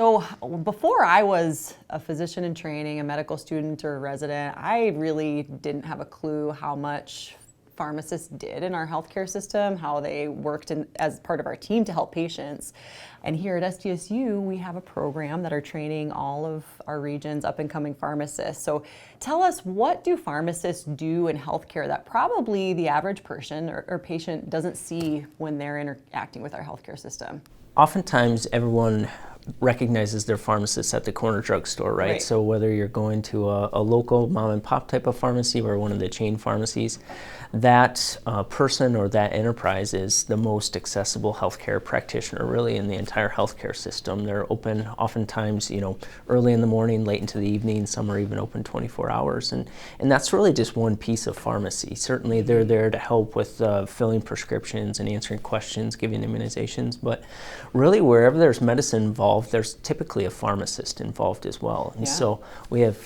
So before I was a physician in training, a medical student or a resident, I really didn't have a clue how much pharmacists did in our healthcare system, how they worked as part of our team to help patients. And here at Sdsu, we have a program that are training all of our region's up-and-coming pharmacists. So tell us, what do pharmacists do in healthcare that probably the average person or patient doesn't see when they're interacting with our healthcare system? Oftentimes, everyone recognizes their pharmacist at the corner drugstore, right? So whether you're going to a local mom and pop type of pharmacy or one of the chain pharmacies, that person or that enterprise is the most accessible healthcare practitioner really in the entire healthcare system. They're open oftentimes, early in the morning, late into the evening. Some are even open 24 hours. And that's really just one piece of pharmacy. Certainly they're there to help with filling prescriptions and answering questions, giving immunizations. But really wherever there's medicine involved, there's typically a pharmacist involved as well. And so we have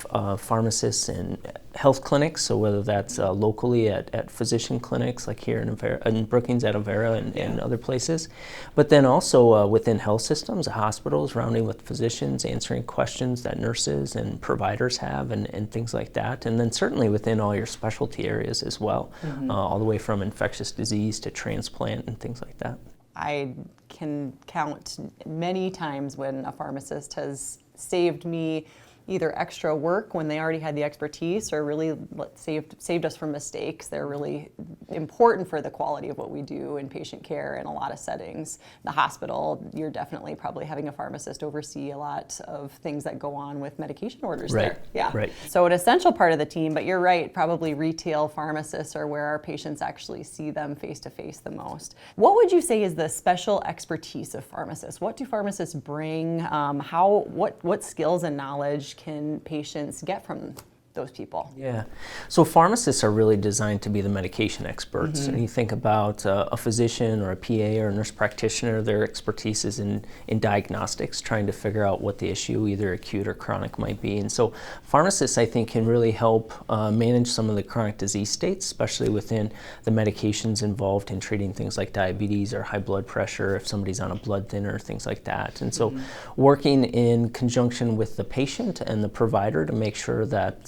pharmacists in health clinics, so whether that's locally at physician clinics like here in Brookings at Avera and other places, but then also within health systems, hospitals, rounding with physicians, answering questions that nurses and providers have and things like that. And then certainly within all your specialty areas as well, all the way from infectious disease to transplant and things like that. I can count many times when a pharmacist has saved me either extra work when they already had the expertise or really saved us from mistakes. They're really important for the quality of what we do in patient care in a lot of settings. The hospital, you're definitely probably having a pharmacist oversee a lot of things that go on with medication orders there. Yeah. Right. So an essential part of the team, but you're right, probably retail pharmacists are where our patients actually see them face to face the most. What would you say is the special expertise of pharmacists? What do pharmacists bring? What skills and knowledge can patients get from those people? Yeah, so pharmacists are really designed to be the medication experts. And you think about a physician or a PA or a nurse practitioner, their expertise is in diagnostics, trying to figure out what the issue, either acute or chronic, might be. And so pharmacists, I think, can really help manage some of the chronic disease states, especially within the medications involved in treating things like diabetes or high blood pressure, if somebody's on a blood thinner, things like that. And so working in conjunction with the patient and the provider to make sure that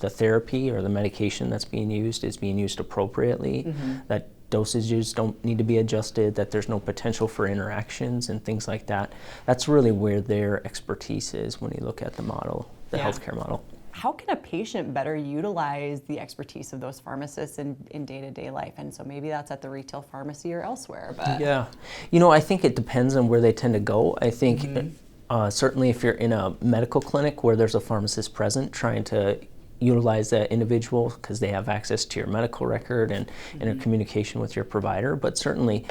the therapy or the medication that's being used is being used appropriately, that dosages don't need to be adjusted, that there's no potential for interactions and things like that. That's really where their expertise is when you look at the model, the healthcare model. How can a patient better utilize the expertise of those pharmacists in day-to-day life? And so maybe that's at the retail pharmacy or elsewhere. But yeah, I think it depends on where they tend to go. I think certainly if you're in a medical clinic where there's a pharmacist present trying to utilize that individual because they have access to your medical record and intercommunication with your provider. But certainly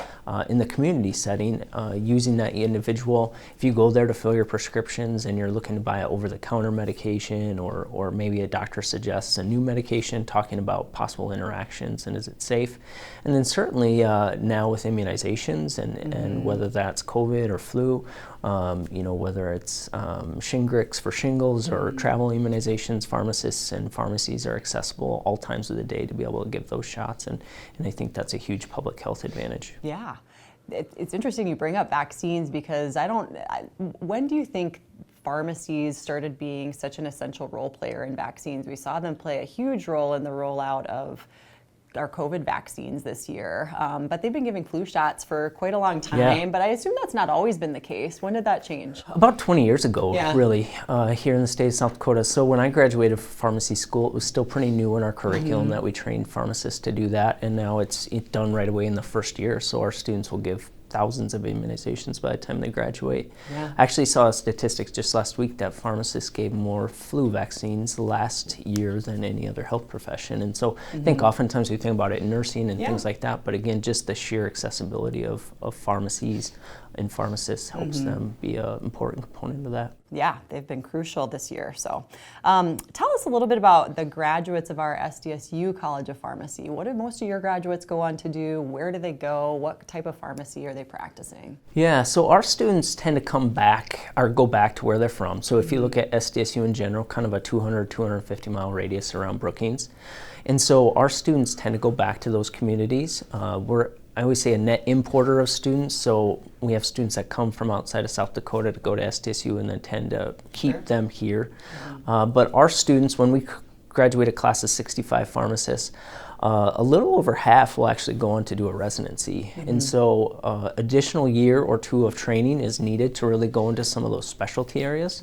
in the community setting, using that individual, if you go there to fill your prescriptions and you're looking to buy an over-the-counter medication or maybe a doctor suggests a new medication, talking about possible interactions and is it safe. And then certainly now with immunizations and whether that's COVID or flu, whether it's Shingrix for shingles or travel immunizations, pharmacists and pharmacies are accessible all times of the day to be able to give those shots, and I think that's a huge public health advantage. Yeah, it's interesting you bring up vaccines because when do you think pharmacies started being such an essential role player in vaccines? We saw them play a huge role in the rollout of our COVID vaccines this year, but they've been giving flu shots for quite a long time, but I assume that's not always been the case. When did that change? About 20 years ago, really, here in the state of South Dakota. So when I graduated from pharmacy school, it was still pretty new in our curriculum that we trained pharmacists to do that, and now it's done right away in the first year, so our students will give thousands of immunizations by the time they graduate. I actually saw statistics just last week that pharmacists gave more flu vaccines last year than any other health profession. And so I think oftentimes we think about it in nursing and things like that, but again, just the sheer accessibility of pharmacies and pharmacists helps them be an important component of that. Yeah, they've been crucial this year. So tell us a little bit about the graduates of our Sdsu College of Pharmacy. What do most of your graduates go on to do? Where do they go? What type of pharmacy are they practicing? Yeah, so our students tend to come back or go back to where they're from. So if you look at Sdsu in general, kind of a 250 mile radius around Brookings. And so our students tend to go back to those communities. I always say a net importer of students. So we have students that come from outside of South Dakota to go to Sdsu and then tend to keep them here. But our students, when we graduate a class of 65 pharmacists, a little over half will actually go on to do a residency. And so additional year or two of training is needed to really go into some of those specialty areas.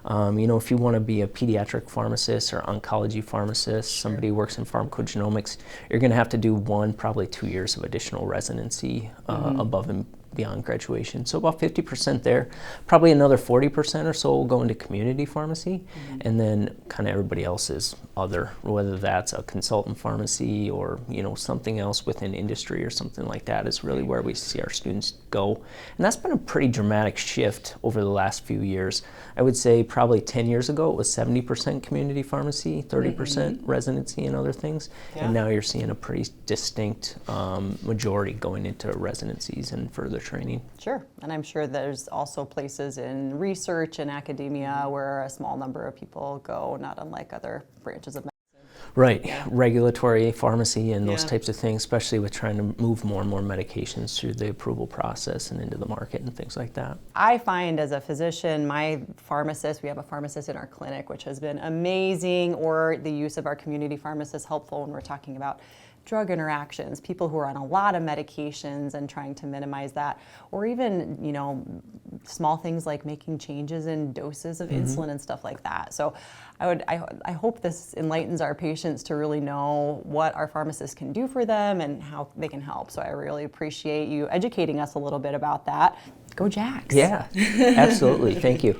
You know, if you want to be a pediatric pharmacist or oncology pharmacist, somebody who works in pharmacogenomics, you're going to have to do 1, probably 2 years of additional residency above and beyond graduation. So about 50% there. Probably another 40% or so will go into community pharmacy, and then kind of everybody else is other, whether that's a consultant pharmacy or, you know, something else within industry or something like that is really where we see our students go. And that's been a pretty dramatic shift over the last few years. I would say probably 10 years ago it was 70% community pharmacy, 30% residency and other things, and now you're seeing a pretty distinct majority going into residencies and further training. Sure, and I'm sure there's also places in research and academia where a small number of people go, not unlike other branches of medicine. Right, regulatory pharmacy and those types of things, especially with trying to move more and more medications through the approval process and into the market and things like that. I find as a physician, my pharmacist, we have a pharmacist in our clinic, which has been amazing, or the use of our community pharmacist helpful when we're talking about drug interactions, people who are on a lot of medications and trying to minimize that, or even, you know, small things like making changes in doses of insulin and stuff like that. So I hope this enlightens our patients to really know what our pharmacists can do for them and how they can help. So I really appreciate you educating us a little bit about that. Go Jacks. Yeah, absolutely. Thank you.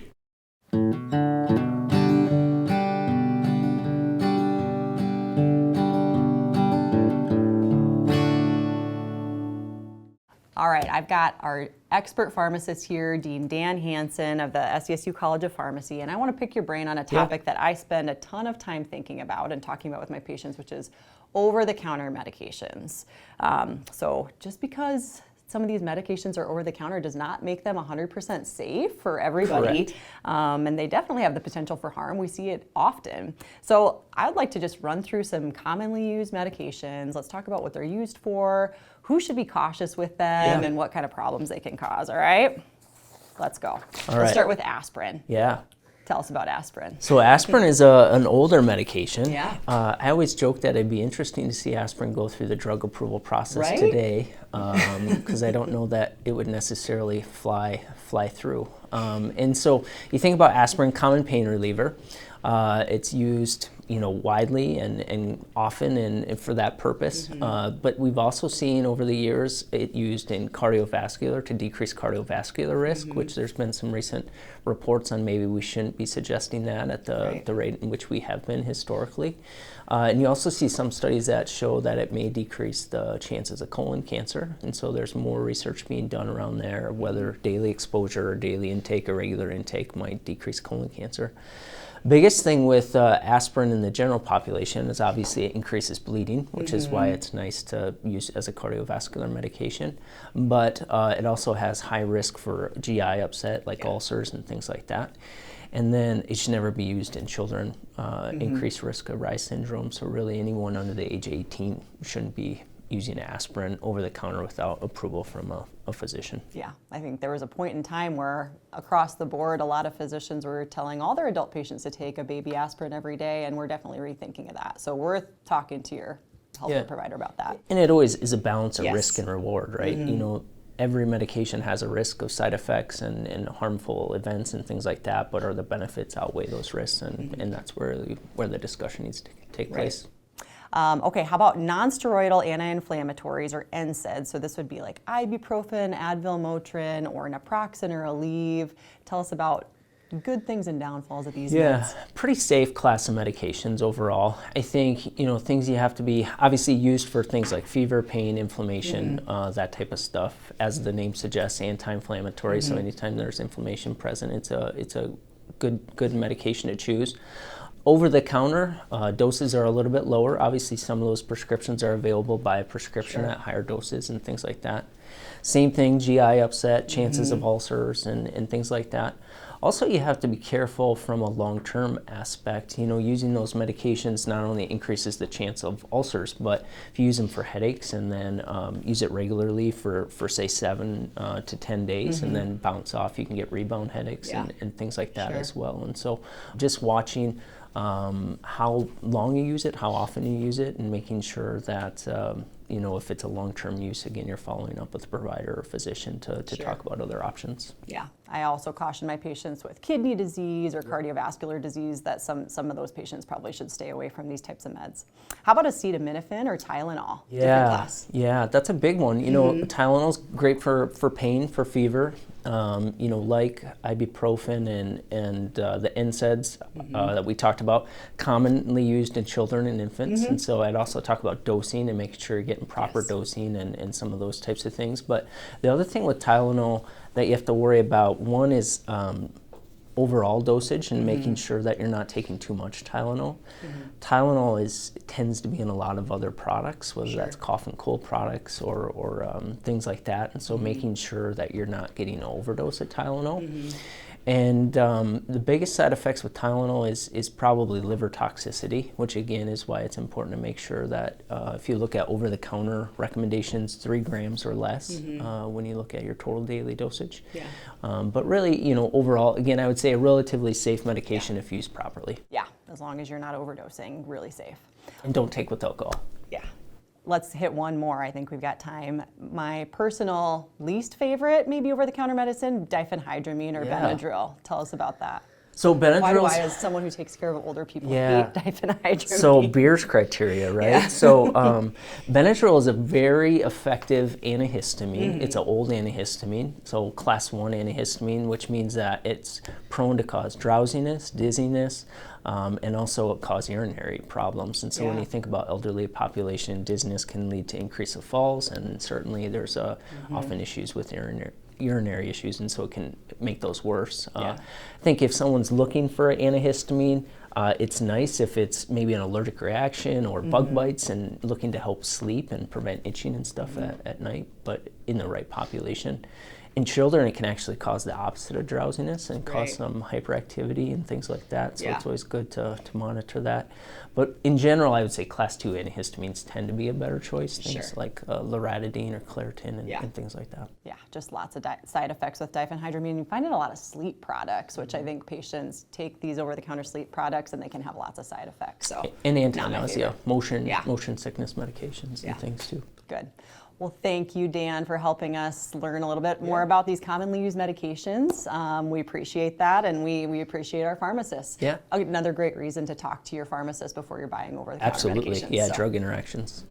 All right, I've got our expert pharmacist here, Dean Dan Hansen of the Sdsu College of Pharmacy, and I want to pick your brain on a topic that I spend a ton of time thinking about and talking about with my patients, which is over-the-counter medications. So just because some of these medications are over-the-counter does not make them 100% safe for everybody, and they definitely have the potential for harm. We see it often. So I'd like to just run through some commonly used medications. Let's talk about what they're used for, who should be cautious with them, and what kind of problems they can cause, all right? Let's go. Let's start with aspirin. Yeah. Tell us about aspirin. So aspirin is an older medication. Yeah. I always joke that it'd be interesting to see aspirin go through the drug approval process today, because I don't know that it would necessarily fly through. And so you think about aspirin, common pain reliever. It's used, you know, widely and often and for that purpose. But we've also seen over the years it used in cardiovascular to decrease cardiovascular risk, which there's been some recent reports on maybe we shouldn't be suggesting that at the rate in which we have been historically. And you also see some studies that show that it may decrease the chances of colon cancer. And so there's more research being done around there, whether daily exposure or daily intake or regular intake might decrease colon cancer. Biggest thing with aspirin in the general population is obviously it increases bleeding, which is why it's nice to use as a cardiovascular medication. But it also has high risk for GI upset, like ulcers and things like that. And then it should never be used in children. Increased risk of Reye syndrome. So really anyone under the age of 18 shouldn't be using aspirin over the counter without approval from a physician. Yeah, I think there was a point in time where across the board, a lot of physicians were telling all their adult patients to take a baby aspirin every day, and we're definitely rethinking of that. So worth talking to your healthcare provider about that. And it always is a balance of risk and reward, right? You know, every medication has a risk of side effects and harmful events and things like that, but are the benefits outweigh those risks, and that's where the discussion needs to take place. Okay, how about non-steroidal anti-inflammatories or NSAIDs? So this would be like ibuprofen, Advil, Motrin, or naproxen or Aleve. Tell us about good things and downfalls of these meds. Pretty safe class of medications overall. I think, you know, things you have to be obviously used for things like fever, pain, inflammation, that type of stuff. As the name suggests, anti-inflammatory. So anytime there's inflammation present, it's a good medication to choose. Over the counter, doses are a little bit lower. Obviously, some of those prescriptions are available by prescription at higher doses and things like that. Same thing, GI upset, chances of ulcers and things like that. Also, you have to be careful from a long-term aspect. Using those medications not only increases the chance of ulcers, but if you use them for headaches and then use it regularly for say 7 to 10 days and then bounce off, you can get rebound headaches and things like that as well. And so just watching how long you use it, how often you use it, and making sure that if it's a long-term use, again, you're following up with the provider or physician to talk about other options. Yeah, I also caution my patients with kidney disease or cardiovascular disease that some of those patients probably should stay away from these types of meds. How about acetaminophen or Tylenol? Different class. Yeah, that's a big one. Tylenol's great for pain, for fever. Like ibuprofen and the NSAIDs that we talked about, commonly used in children and infants. And so I'd also talk about dosing and making sure you're getting proper dosing and some of those types of things. But the other thing with Tylenol that you have to worry about, one is overall dosage and making sure that you're not taking too much Tylenol. Tylenol tends to be in a lot of other products, whether that's cough and cold products or things like that. And so making sure that you're not getting an overdose of Tylenol. And the biggest side effects with Tylenol is probably liver toxicity, which again is why it's important to make sure that if you look at over-the-counter recommendations, 3 grams or less when you look at your total daily dosage. But really, overall, again, I would say a relatively safe medication if used properly. Yeah, as long as you're not overdosing, really safe. And don't take with alcohol. Yeah. Let's hit one more. I think we've got time. My personal least favorite, maybe over-the-counter medicine, diphenhydramine or Benadryl. Tell us about that. So Benadryl. Why as someone who takes care of older people, hate diphenhydramine? So Beer's criteria, right? So Benadryl is a very effective antihistamine. It's an old antihistamine, so class 1 antihistamine, which means that it's prone to cause drowsiness, dizziness, and also cause urinary problems. And so when you think about elderly population, dizziness can lead to increase of falls, and certainly there's often issues with urinary issues, and so it can make those worse. I think if someone's looking for an antihistamine, it's nice if it's maybe an allergic reaction or bug bites and looking to help sleep and prevent itching and stuff at night, but in the right population. In children, it can actually cause the opposite of drowsiness and cause some hyperactivity and things like that. So it's always good to monitor that. But in general, I would say class 2 antihistamines tend to be a better choice. Things like loratadine or Claritin and things like that. Yeah, just lots of side effects with diphenhydramine. You find it in a lot of sleep products, which I think patients take these over-the-counter sleep products and they can have lots of side effects. So and anti-nausea, motion sickness medications and things too. Good. Well, thank you, Dan, for helping us learn a little bit more about these commonly used medications. We appreciate that, and we appreciate our pharmacists. Yeah. Another great reason to talk to your pharmacist before you're buying over-the-counter medications. Absolutely. Yeah, drug interactions.